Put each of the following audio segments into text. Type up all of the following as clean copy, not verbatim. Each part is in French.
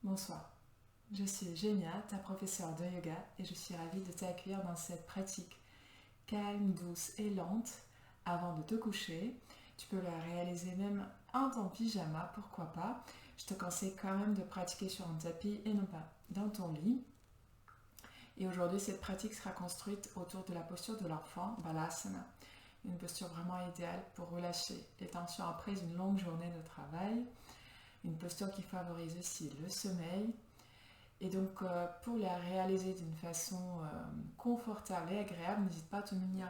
Bonsoir, je suis Genia, ta professeure de yoga, et je suis ravie de t'accueillir dans cette pratique calme, douce et lente avant de te coucher. Tu peux la réaliser même en ton pyjama, pourquoi pas. Je te conseille quand même de pratiquer sur un tapis et non pas dans ton lit. Et aujourd'hui, cette pratique sera construite autour de la posture de l'enfant, Balasana. Une posture vraiment idéale pour relâcher les tensions après une longue journée de travail. Une posture qui favorise aussi le sommeil. Et donc, pour la réaliser d'une façon confortable et agréable, n'hésite pas à te munir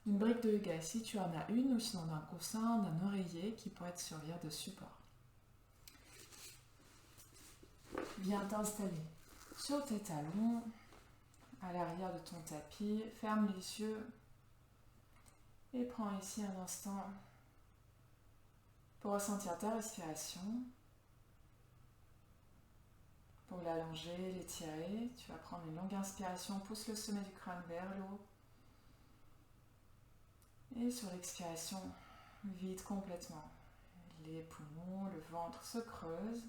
d'une brique de yoga si tu en as une, ou sinon d'un coussin, d'un oreiller qui pourrait te servir de support. Viens t'installer sur tes talons, à l'arrière de ton tapis, ferme les yeux et prends ici un instant pour ressentir ta respiration. Pour l'allonger, l'étirer, tu vas prendre une longue inspiration, pousse le sommet du crâne vers le haut. Et sur l'expiration, vide complètement. Les poumons, le ventre se creusent.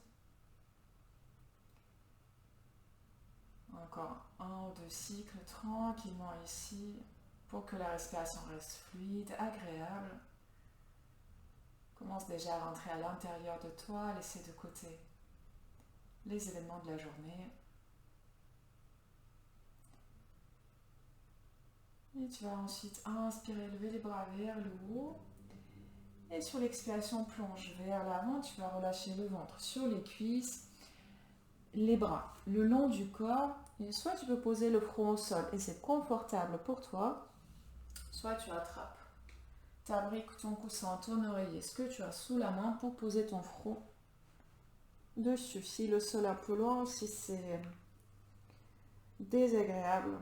Encore un ou deux cycles tranquillement ici pour que la respiration reste fluide, agréable. Commence déjà à rentrer à l'intérieur de toi, à laisser de côté les événements de la journée. Et tu vas ensuite inspirer, lever les bras vers le haut. Et sur l'expiration, plonge vers l'avant. Tu vas relâcher le ventre sur les cuisses, les bras le long du corps. Et soit tu peux poser le front au sol et c'est confortable pour toi. Soit tu attrapes ta brique, ton coussin, ton oreiller, ce que tu as sous la main pour poser ton front dessus. Si le sol est un peu loin, si c'est désagréable.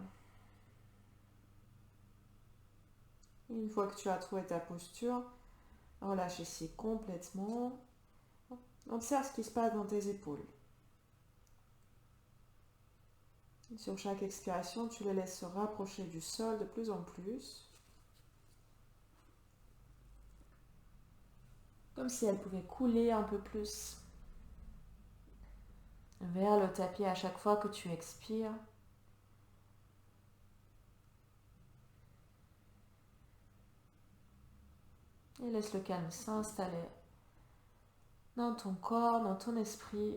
Une fois que tu as trouvé ta posture, relâche ici complètement. Observe ce qui se passe dans tes épaules. Sur chaque expiration, tu les laisses se rapprocher du sol de plus en plus. Comme si elles pouvaient couler un peu plus vers le tapis à chaque fois que tu expires. Et laisse le calme s'installer dans ton corps, dans ton esprit.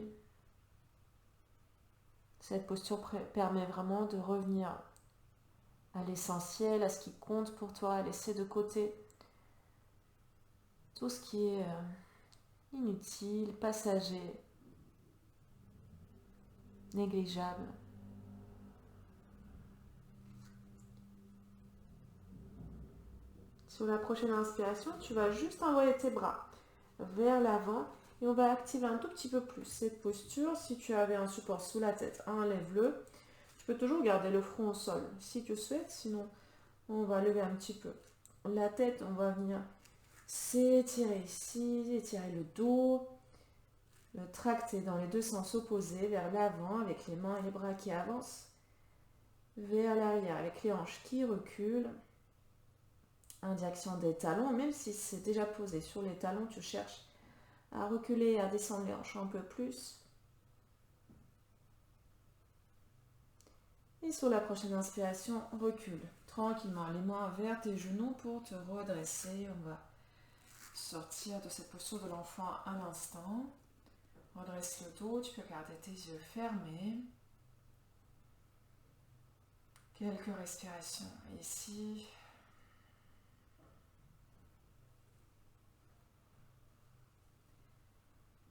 Cette posture permet vraiment de revenir à l'essentiel, à ce qui compte pour toi, à laisser de côté tout ce qui est inutile, passager, négligeable. Sur la prochaine inspiration, tu vas juste envoyer tes bras vers l'avant et on va activer un tout petit peu plus cette posture. Si tu avais un support sous la tête, enlève-le. Tu peux toujours garder le front au sol si tu souhaites, sinon on va lever un petit peu la tête, on va venir s'étirer ici, étirer le dos, le tracter dans les deux sens opposés vers l'avant avec les mains et les bras qui avancent, vers l'arrière avec les hanches qui reculent, en direction des talons. Même si c'est déjà posé sur les talons, tu cherches à reculer, à descendre les hanches un peu plus. Et sur la prochaine inspiration, recule tranquillement les mains vers tes genoux pour te redresser. On va sortir de cette posture de l'enfant un instant. Redresse le dos, tu peux garder tes yeux fermés. Quelques respirations ici.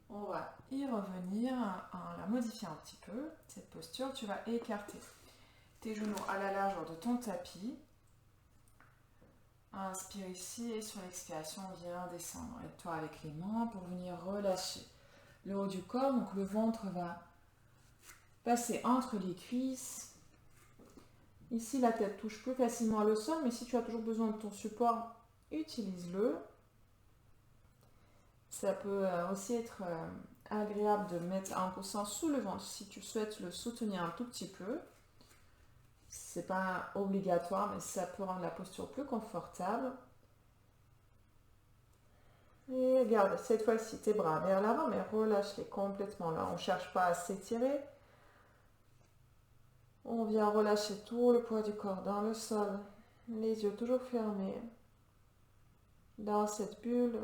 On va y revenir en la modifiant un petit peu. Cette posture, tu vas écarter tes genoux à la largeur de ton tapis. Inspire ici et sur l'expiration, viens descendre. Aide-toi avec les mains pour venir relâcher le haut du corps. Donc le ventre va passer entre les cuisses. Ici, la tête touche plus facilement le sol, mais si tu as toujours besoin de ton support, utilise-le. Ça peut aussi être agréable de mettre un coussin sous le ventre si tu souhaites le soutenir un tout petit peu. C'est pas obligatoire, mais ça peut rendre la posture plus confortable. Et garde cette fois-ci tes bras vers l'avant, mais relâche-les complètement. Là, on ne cherche pas à s'étirer. On vient relâcher tout le poids du corps dans le sol. Les yeux toujours fermés. Dans cette bulle.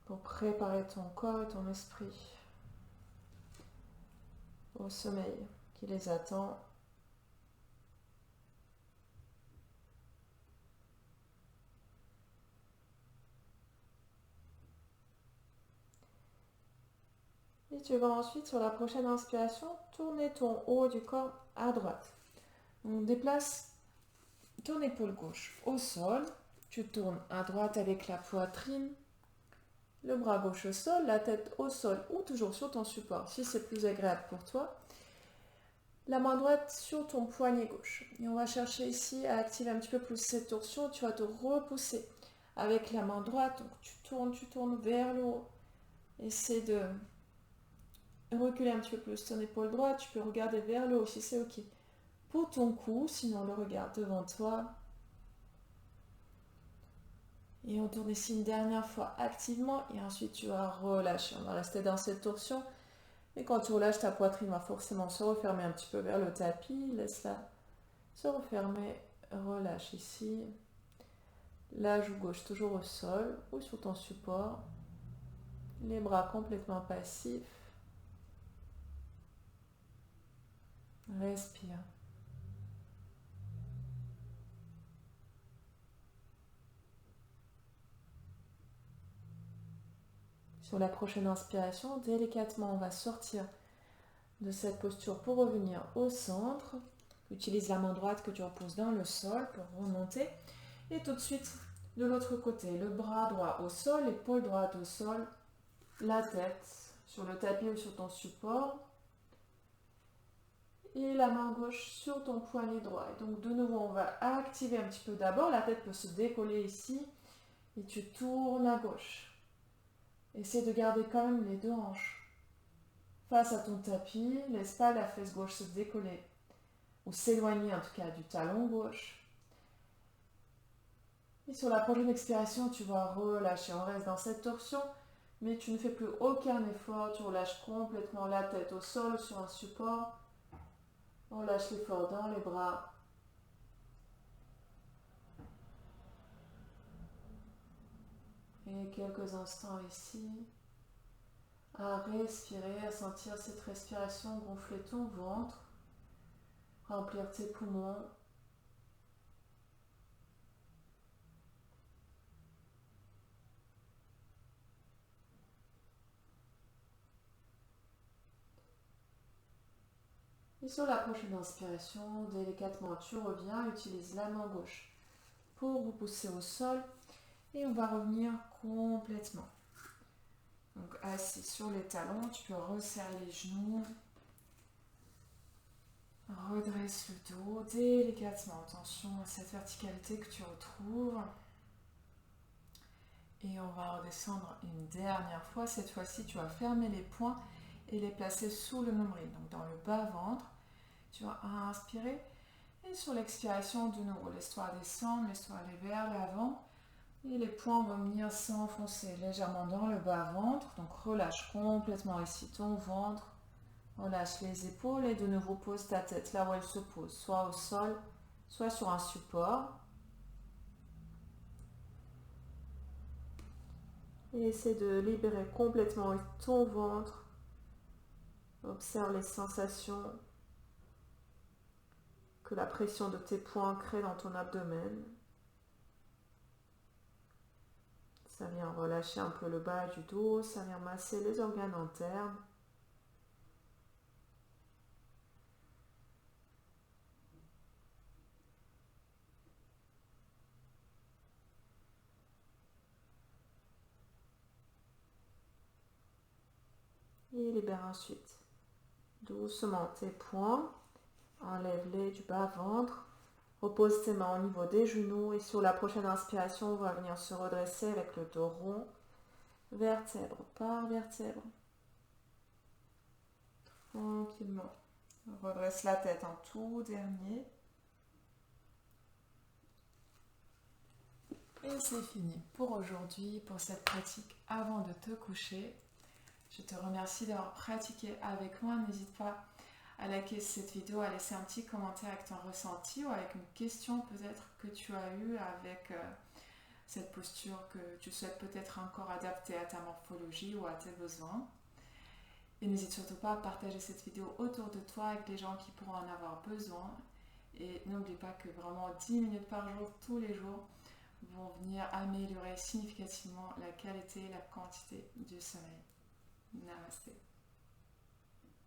Pour préparer ton corps et ton esprit au sommeil qui les attend. Et tu vas ensuite, sur la prochaine inspiration, tourner ton haut du corps à droite. On déplace ton épaule gauche au sol. Tu tournes à droite avec la poitrine. Le bras gauche au sol, la tête au sol ou toujours sur ton support si c'est plus agréable pour toi. La main droite sur ton poignet gauche. Et on va chercher ici à activer un petit peu plus cette torsion. Tu vas te repousser avec la main droite. Donc tu tournes vers le haut. Essaie de reculer un petit peu plus ton épaule droite. Tu peux regarder vers le haut si c'est ok. Pour ton cou, sinon le regard devant toi. Et on tourne ici une dernière fois activement. Et ensuite tu vas relâcher. On va rester dans cette torsion. Et quand tu relâches, ta poitrine va forcément se refermer un petit peu vers le tapis. Laisse-la se refermer. Relâche ici. La joue gauche toujours au sol ou sur ton support. Les bras complètement passifs. Respire. Sur la prochaine inspiration, délicatement, on va sortir de cette posture pour revenir au centre. Utilise la main droite que tu reposes dans le sol pour remonter. Et tout de suite, de l'autre côté, le bras droit au sol, l'épaule droite au sol, la tête sur le tapis ou sur ton support. Et la main gauche sur ton poignet droit. Et donc de nouveau, on va activer un petit peu d'abord. La tête peut se décoller ici. Et tu tournes à gauche. Essaie de garder quand même les deux hanches face à ton tapis. Laisse pas la fesse gauche se décoller. Ou s'éloigner en tout cas du talon gauche. Et sur la prochaine expiration, tu vas relâcher. On reste dans cette torsion. Mais tu ne fais plus aucun effort. Tu relâches complètement la tête au sol sur un support. On lâche l'effort dans les bras. Et quelques instants ici, à respirer, à sentir cette respiration gonfler ton ventre, remplir tes poumons. Et sur la prochaine inspiration, délicatement, tu reviens, utilise la main gauche pour repousser au sol et on va revenir complètement. Donc assis sur les talons, tu peux resserrer les genoux, redresse le dos délicatement. Attention à cette verticalité que tu retrouves. Et on va redescendre une dernière fois. Cette fois-ci, tu vas fermer les poings et les placer sous le nombril, donc dans le bas-ventre. Tu vas inspirer et sur l'expiration, de nouveau, laisse-toi descendre, laisse-toi aller vers l'avant. Et les poings vont venir s'enfoncer légèrement dans le bas-ventre. Donc relâche complètement ici ton ventre. Relâche les épaules et de nouveau pose ta tête là où elle se pose, soit au sol, soit sur un support. Et essaie de libérer complètement ton ventre. Observe les sensations que la pression de tes poings crée dans ton abdomen. Ça vient relâcher un peu le bas du dos, ça vient masser les organes internes. Et libère ensuite doucement tes poings. Enlève-les du bas-ventre. Repose tes mains au niveau des genoux et sur la prochaine inspiration, on va venir se redresser avec le dos rond, vertèbre par vertèbre. Tranquillement. On redresse la tête en tout dernier. Et c'est fini pour aujourd'hui, pour cette pratique avant de te coucher. Je te remercie d'avoir pratiqué avec moi. N'hésite pas à liker cette vidéo, à laisser un petit commentaire avec ton ressenti ou avec une question peut-être que tu as eue avec cette posture que tu souhaites peut-être encore adapter à ta morphologie ou à tes besoins. Et n'hésite surtout pas à partager cette vidéo autour de toi avec les gens qui pourront en avoir besoin. Et n'oublie pas que vraiment 10 minutes par jour, tous les jours, vont venir améliorer significativement la qualité et la quantité du sommeil. Namasté.